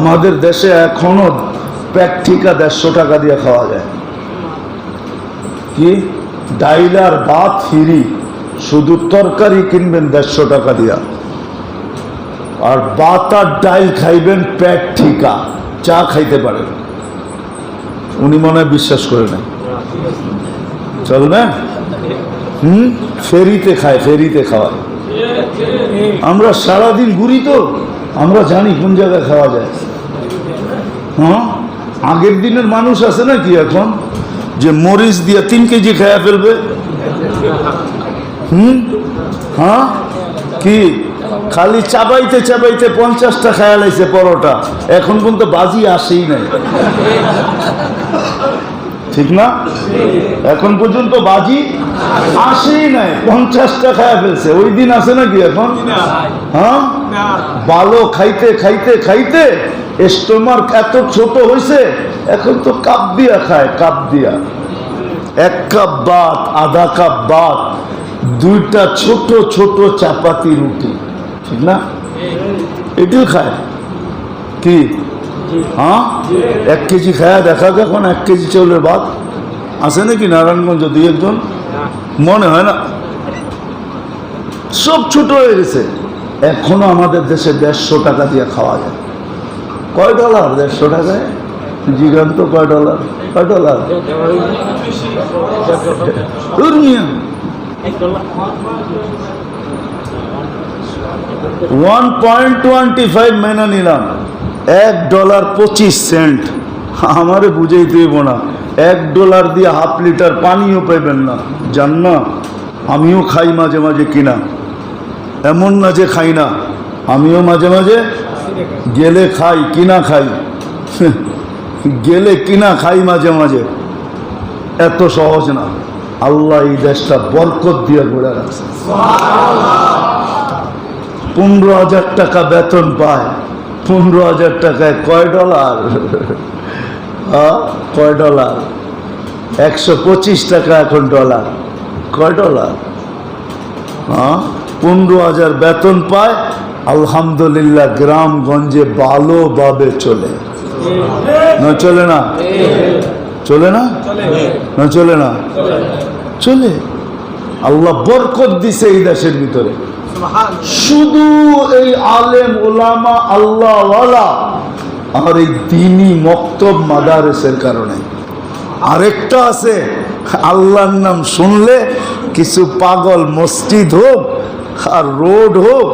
আমাদের দেশে এখনো প্যাক ঠিকা 150 টাকা দিয়ে খাওয়া যায়। কি ডাইল আর ভাত ফ্রি, শুধু তরকারি কিনবেন 150 টাকা দিয়া, আর ভাত আর ডাইল খাইবেন প্যাক ঠিকা, চা খাইতে পারেন। উনি মনে হয় বিশ্বাস করে না, চল না। ফেরিতে খায়, ফেরিতে খাওয়ায়। আমরা সারাদিন ঘুরি তো আমরা জানি কোন জায়গায় খাওয়া যায়। হ্যাঁ, আগের দিনের মানুষ আছে না কি এখন, যে মরিচ দিয়ে 3 কেজি খায়া ফেলবে। হ্যাঁ, কি খালি চাবাইতে চাবাইতে 50টা খায়া লাইছে পরোটা, এখন পর্যন্ত বাজি আসেই নাই। ঠিক না? এখন পর্যন্ত বাজি আসেই নাই, 50টা খায়া ফেলছে। ওই দিন আছে নাকি এখন? হ্যাঁ, ভালো খাইতে খাইতে খাইতে স্টোমাক এত ছোট হয়েছে, এখন তো কাপ দিয়া খায়, কাপ দিয়া। 1 কাপ ভাত, আধা কাপ ভাত, 2টা ছোট ছোট চাপাতি রুটি, ঠিক না? এটিও খায় কি? হ্যাঁ, 1 কেজি খায়া দেখা যায় এখন 1 কেজি চাউলের ভাত আছে নাকি নারায়ণগঞ্জ? 2-1 জন মনে হয় না, সব ছোট হয়ে গেছে। এখনো আমাদের দেশে 150 টাকা দিয়ে খাওয়া যায়। কয় ডলার 150 টাকায়? জিগান্ত কয় ডলার? কয় ডলার? 1.25 মেনে নিলাম, $1.25। আমারে বুঝেই দেব না, $1 দিয়ে ½ লিটার পানিও পাইবেন না। জান না, আমিও খাই মাঝে মাঝে কিনা, এমন না যে খাই না, আমিও মাঝে মাঝে গেলে খাই, কিনা খাই, গেলে কিনা খাই মাঝে মাঝে। এত সহজ না। আল্লাহ এই দেশটা বরকত দিয়ে গড়ে রাখছে। 15,000 টাকা বেতন পায়, 15,000 টাকায় কয় ডলার? কয় ডলার? 125 টাকা এখন ডলার। কয় ডলার? 15,000 বেতন পায়, আলহামদুলিল্লাহ গ্রামগঞ্জে ভালোভাবে চলে। না চলে না? চলে না? না চলে না? চলে। আল্লাহ বরকত দিছে এই দেশের ভিতরে, শুধু এই আলেম ওলামা আল্লাহওয়ালা আর এই দ্বীনি মক্তব মাদারেসের কারণে। আরেকটা আছে, আল্লাহর নাম শুনলে কিছু পাগল মসজিদ হোক আর রোড হোক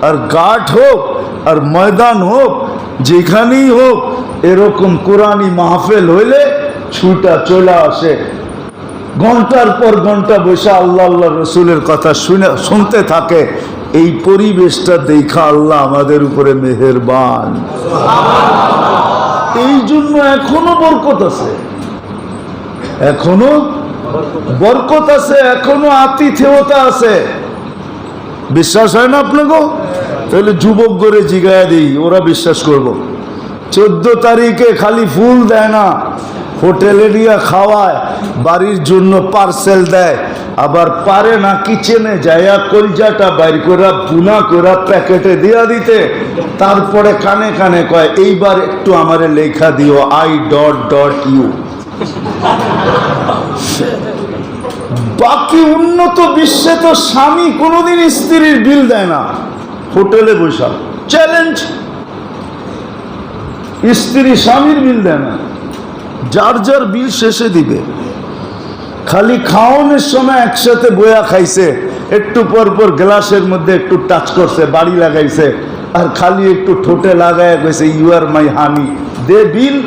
আর ঘাট হোক আর ময়দান হোক, যেখানেই হোক, এরকম কোরআনী মাহফিল হইলে ছুটা চলে আসে, ঘন্টার পর ঘন্টা বসে আল্লাহ আল্লাহ রসুলের কথা শুনতে থাকে। এই পরিবেশটা দেখা আল্লাহ আমাদের উপরে মেহেরবান। এই জন্য এখনো বরকত আছে, এখনো বরকত আছে, এখনো আতিথেয়তা আছে। বিশ্বাস হয় না আপনাকে? তাহলে যুবক করে জিগায়া দিই, ওরা বিশ্বাস করব। 14 তারিখে খালি ফুল দেয় না, হোটেলে নিয়ে খাওয়ায়, বাড়ির জন্য পার্সেল দেয়, আবার পারে না কিচেনে যাইয়া কলজাটা বাইর করে বুনা করে প্যাকেটে দিয়া দিতে, তারপরে কানে কানে কয় এইবার একটু আমারে লেখা দিও I.U। বাকি উন্নত বিশ্বে তো স্বামী কোনোদিন স্ত্রীর বিল দেয় না, হোটেলে বসা চ্যালেঞ্জ, স্ত্রী স্বামীর বিল দেয় না, যার যার বিল শেষে দিবে। খালি খাওয়ানোর সময় একসাথে বয়া খাইছে, একটু পর পর গ্লাসের মধ্যে একটু টাচ করছে, বাড়ি লাগাইছে, আর খালি একটু ঠোঁটে লাগায় কইছে ইউ আর মাই হানি, দে বিল।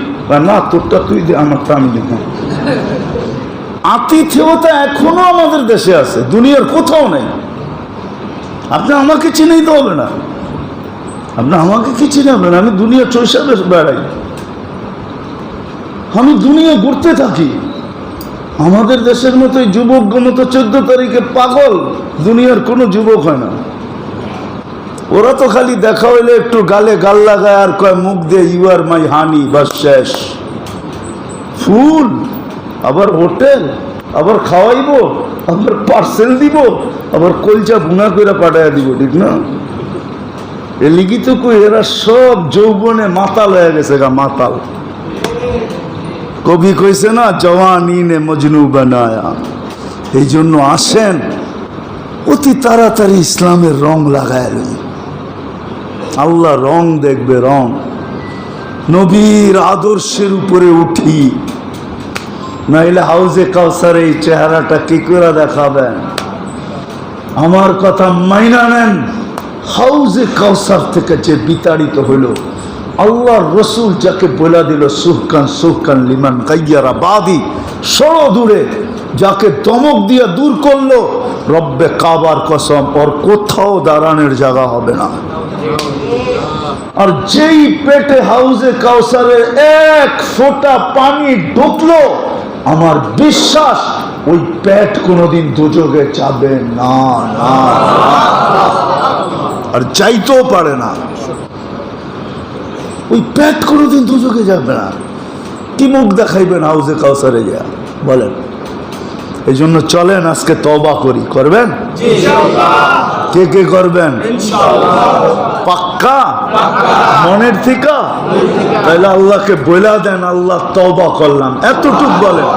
না, তোরটা তুই দে, আমারটা আমি দেখি। আতিথেয়তা এখনো আমাদের দেশে আছে, দুনিয়ার কোথাও নেই। আপনি আমাকে চিনেই তো হবে না, আপনি আমাকে কি চিনাবেন? আমি দুনিয়া চৈশাবে বেড়াই, আমি দুনিয়া ঘুরতে থাকি। আমাদের দেশের মতো যুবক মতো 14 তারিখে পাগল দুনিয়ার কোনো যুবক হয় না। ওরা তো খালি দেখা হইলে একটু গালে গাল লাগায় আর কয় মুখ দিয়ে ইউ আর মাই হানি, বাস শেষ। ফুল, আবার হোটেল, আবার খাওয়াইবো, আবার পার্সেল দিব, আবার কলচা ভুনা করে পাঠাইয়া দিব, ঠিক না? এ লিখিত কই এরা সব যৌবনে মাতাল হয়ে গেছে গা, মাতাল। কবি কইছে না, জওয়ানি নে মজনু বানায়া। এই জন্য আসেন অতি তাড়াতাড়ি ইসলামের রং লাগায় লই। আল্লাহ রং দেখবে, রং। নবীর আদর্শের উপরে উঠি, নাইলে হাউজে কাউসার এই চেহারাটা কি করে দেখাবেন? আমার কথা মাইনা নেন। হাউজে কাউসার থেকে যে বিতাড়িত হইল, আল্লাহর রসুল যাকে বলে দিল সুহকান সুহকান লিমান গাইয়ারা বাদি, সরো দূরে, যাকে দমক দিয়ে দূর করলো, রব্বে কাবার কসম ওর কোথাও দাঁড়ানোর জায়গা হবে না। আর যেই পেটে হাউজে কাউসারের এক ফোঁটা পানি ঢুকলো, আমার বিশ্বাস ওই পেট কোনোদিন দুযোগে যাবে না, না, আর চাইতেও পারে না। ওই পেট কোনোদিন দুযোগে যাবে না। কি মুখ দেখাইবেন হাউজে কাউসারে যা বলেন? এই জন্য চলেন আজকে তওবা করি। করবেন? কে কে করবেন? পাক্কা মনের থেকে? তাহলে আল্লাহকে বলে দেন, আল্লাহ তওবা করলাম, এতটুক বলেন।